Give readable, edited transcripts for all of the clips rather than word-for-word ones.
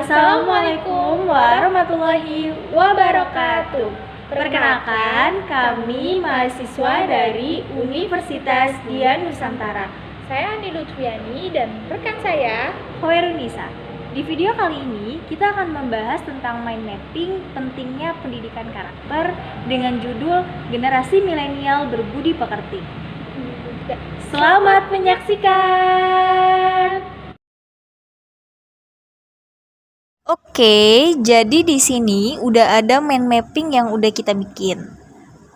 Assalamualaikum warahmatullahi wabarakatuh. Perkenalkan, kami mahasiswa dari Universitas Dian Nusantara. Saya Ani Lutfiani dan rekan saya Hoerunisa. Di video kali ini kita akan membahas tentang mind mapping, pentingnya pendidikan karakter dengan judul Generasi Milenial Berbudi Pekerti. Selamat menyaksikan. Oke, jadi di sini udah ada mind mapping yang udah kita bikin.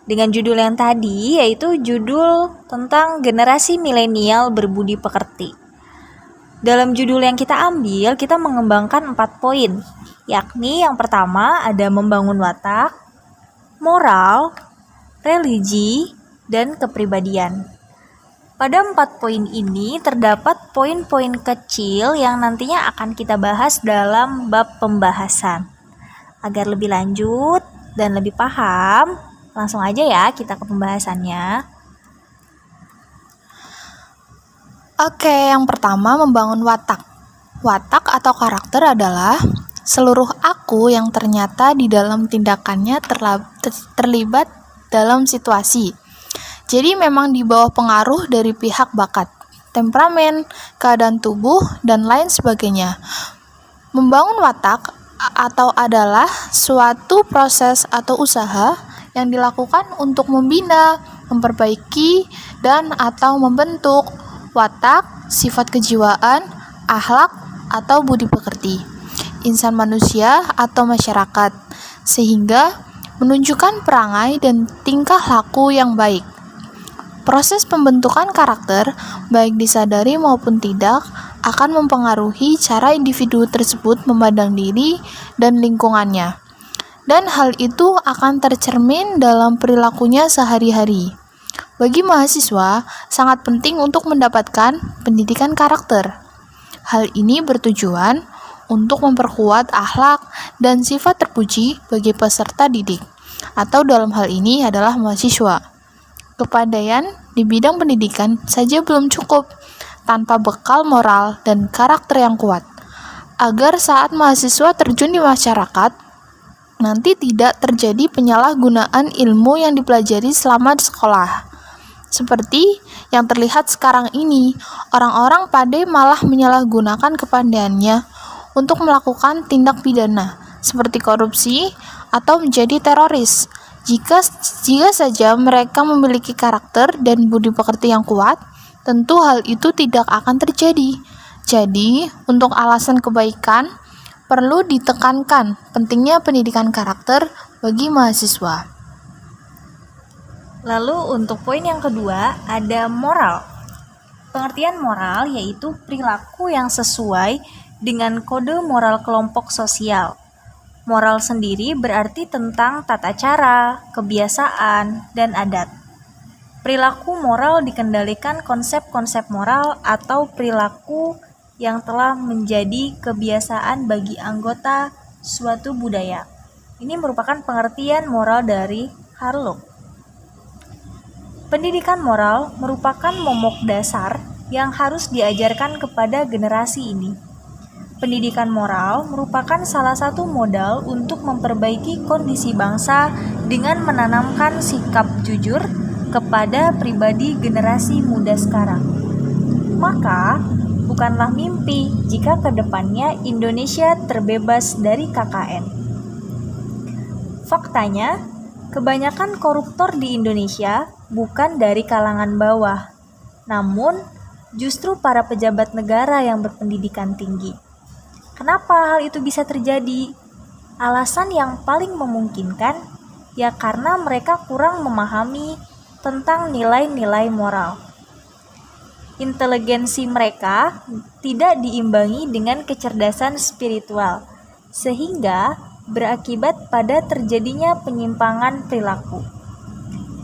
Dengan judul yang tadi, yaitu judul tentang generasi milenial berbudi pekerti. Dalam judul yang kita ambil, kita mengembangkan 4 poin, yakni yang pertama ada membangun watak, moral, religi, dan kepribadian. Pada 4 poin ini terdapat poin-poin kecil yang nantinya akan kita bahas dalam bab pembahasan. Agar lebih lanjut dan lebih paham, langsung aja ya kita ke pembahasannya. Oke, yang pertama membangun watak. Watak atau karakter adalah seluruh aku yang ternyata di dalam tindakannya terlibat dalam situasi. Jadi memang di bawah pengaruh dari pihak bakat, temperamen, keadaan tubuh, dan lain sebagainya. Membangun watak atau adalah suatu proses atau usaha yang dilakukan untuk membina, memperbaiki, dan atau membentuk watak, sifat kejiwaan, akhlak, atau budi pekerti insan manusia atau masyarakat, sehingga menunjukkan perangai dan tingkah laku yang baik. Proses pembentukan karakter, baik disadari maupun tidak, akan mempengaruhi cara individu tersebut memandang diri dan lingkungannya. Dan hal itu akan tercermin dalam perilakunya sehari-hari. Bagi mahasiswa, sangat penting untuk mendapatkan pendidikan karakter. Hal ini bertujuan untuk memperkuat akhlak dan sifat terpuji bagi peserta didik, atau dalam hal ini adalah mahasiswa. Kepandaian di bidang pendidikan saja belum cukup tanpa bekal moral dan karakter yang kuat, agar saat mahasiswa terjun di masyarakat, nanti tidak terjadi penyalahgunaan ilmu yang dipelajari selama di sekolah. Seperti yang terlihat sekarang ini, orang-orang pandai malah menyalahgunakan kepandaiannya untuk melakukan tindak pidana, seperti korupsi atau menjadi teroris. Jika saja mereka memiliki karakter dan budi pekerti yang kuat, tentu hal itu tidak akan terjadi. Jadi, untuk alasan kebaikan, perlu ditekankan pentingnya pendidikan karakter bagi mahasiswa. Lalu untuk poin yang kedua, ada moral. Pengertian moral yaitu perilaku yang sesuai dengan kode moral kelompok sosial. Moral sendiri berarti tentang tata cara, kebiasaan, dan adat. Perilaku moral dikendalikan konsep-konsep moral atau perilaku yang telah menjadi kebiasaan bagi anggota suatu budaya. Ini merupakan pengertian moral dari Harlock. Pendidikan moral merupakan momok dasar yang harus diajarkan kepada generasi ini. Pendidikan moral merupakan salah satu modal untuk memperbaiki kondisi bangsa dengan menanamkan sikap jujur kepada pribadi generasi muda sekarang. Maka, bukanlah mimpi jika kedepannya Indonesia terbebas dari KKN. Faktanya, kebanyakan koruptor di Indonesia bukan dari kalangan bawah, namun justru para pejabat negara yang berpendidikan tinggi. Kenapa hal itu bisa terjadi? Alasan yang paling memungkinkan ya karena mereka kurang memahami tentang nilai-nilai moral. Inteligensi mereka tidak diimbangi dengan kecerdasan spiritual, sehingga berakibat pada terjadinya penyimpangan perilaku.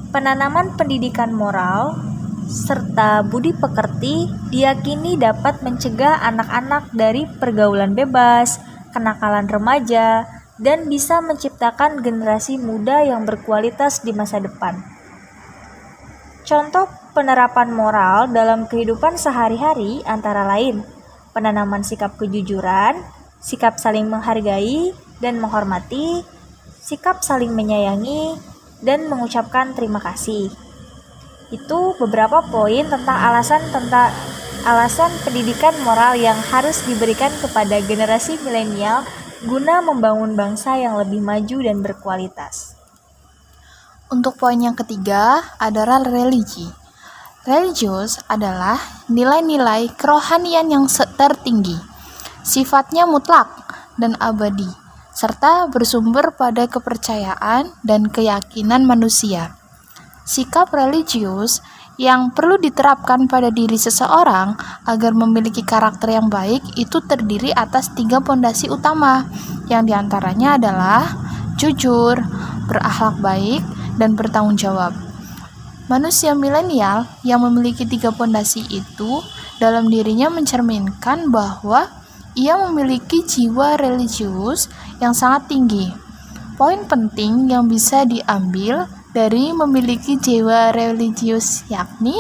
Penanaman pendidikan moral serta budi pekerti diyakini dapat mencegah anak-anak dari pergaulan bebas, kenakalan remaja, dan bisa menciptakan generasi muda yang berkualitas di masa depan. Contoh penerapan moral dalam kehidupan sehari-hari antara lain penanaman sikap kejujuran, sikap saling menghargai dan menghormati, sikap saling menyayangi, dan mengucapkan terima kasih. Itu beberapa poin tentang alasan pendidikan moral yang harus diberikan kepada generasi milenial guna membangun bangsa yang lebih maju dan berkualitas. Untuk poin yang ketiga adalah religi. Religius adalah nilai-nilai kerohanian yang tertinggi, sifatnya mutlak dan abadi, serta bersumber pada kepercayaan dan keyakinan manusia. Sikap religius yang perlu diterapkan pada diri seseorang agar memiliki karakter yang baik itu terdiri atas 3 pondasi utama, yang diantaranya adalah jujur, berakhlak baik, dan bertanggung jawab. Manusia milenial yang memiliki 3 pondasi itu dalam dirinya mencerminkan bahwa ia memiliki jiwa religius yang sangat tinggi. Poin penting yang bisa diambil dari memiliki jiwa religius yakni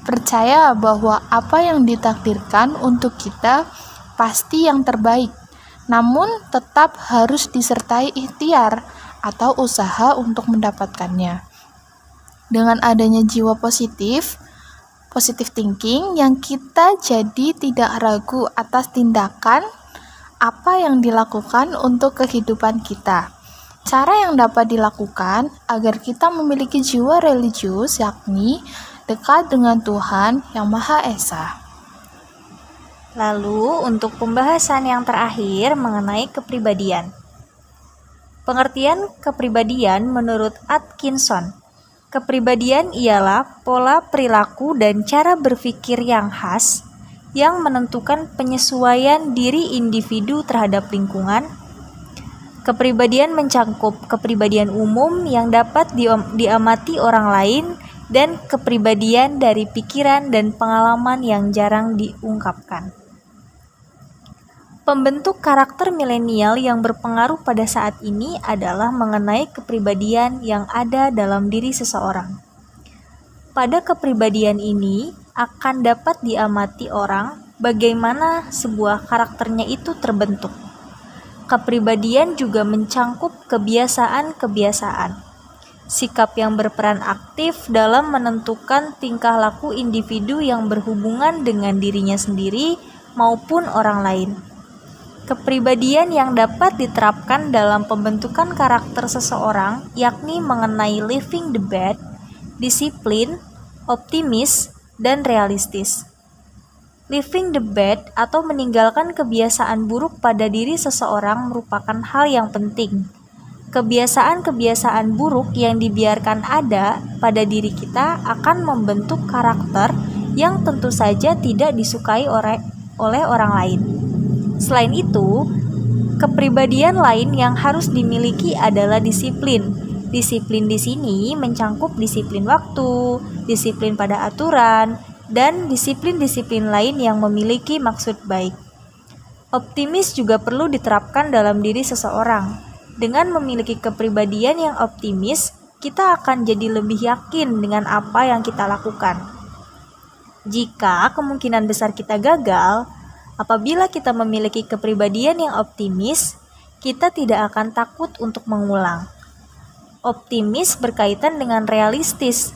percaya bahwa apa yang ditakdirkan untuk kita pasti yang terbaik, namun tetap harus disertai ikhtiar atau usaha untuk mendapatkannya. Dengan adanya jiwa positive thinking yang kita jadi tidak ragu atas tindakan apa yang dilakukan untuk kehidupan kita. Cara yang dapat dilakukan agar kita memiliki jiwa religius yakni dekat dengan Tuhan Yang Maha Esa. Lalu untuk pembahasan yang terakhir mengenai kepribadian. Pengertian kepribadian menurut Atkinson. Kepribadian ialah pola perilaku dan cara berpikir yang khas yang menentukan penyesuaian diri individu terhadap lingkungan. Kepribadian mencakup kepribadian umum yang dapat diamati orang lain dan kepribadian dari pikiran dan pengalaman yang jarang diungkapkan. Pembentuk karakter milenial yang berpengaruh pada saat ini adalah mengenai kepribadian yang ada dalam diri seseorang. Pada kepribadian ini akan dapat diamati orang bagaimana sebuah karakternya itu terbentuk. Kepribadian juga mencangkup kebiasaan-kebiasaan, sikap yang berperan aktif dalam menentukan tingkah laku individu yang berhubungan dengan dirinya sendiri maupun orang lain. Kepribadian yang dapat diterapkan dalam pembentukan karakter seseorang yakni mengenai living the bad, disiplin, optimis, dan realistis. Living the bad atau meninggalkan kebiasaan buruk pada diri seseorang merupakan hal yang penting. Kebiasaan-kebiasaan buruk yang dibiarkan ada pada diri kita akan membentuk karakter yang tentu saja tidak disukai oleh orang lain. Selain itu, kepribadian lain yang harus dimiliki adalah disiplin. Disiplin di sini mencangkup disiplin waktu, disiplin pada aturan, dan disiplin-disiplin lain yang memiliki maksud baik. Optimis juga perlu diterapkan dalam diri seseorang. Dengan memiliki kepribadian yang optimis, kita akan jadi lebih yakin dengan apa yang kita lakukan. Jika kemungkinan besar kita gagal, apabila kita memiliki kepribadian yang optimis, kita tidak akan takut untuk mengulang. Optimis berkaitan dengan realistis,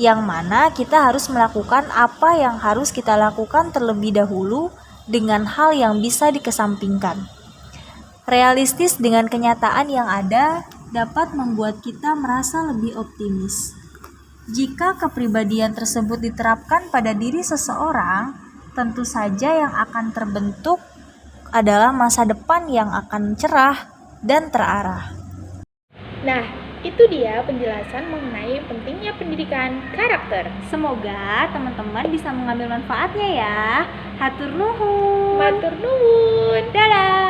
yang mana kita harus melakukan apa yang harus kita lakukan terlebih dahulu dengan hal yang bisa dikesampingkan. Realistis dengan kenyataan yang ada dapat membuat kita merasa lebih optimis. Jika kepribadian tersebut diterapkan pada diri seseorang, tentu saja yang akan terbentuk adalah masa depan yang akan cerah dan terarah. Nah, itu dia penjelasan mengenai pentingnya pendidikan karakter. Semoga teman-teman bisa mengambil manfaatnya ya. Hatur nuhun. Matur nuwun. Dadah.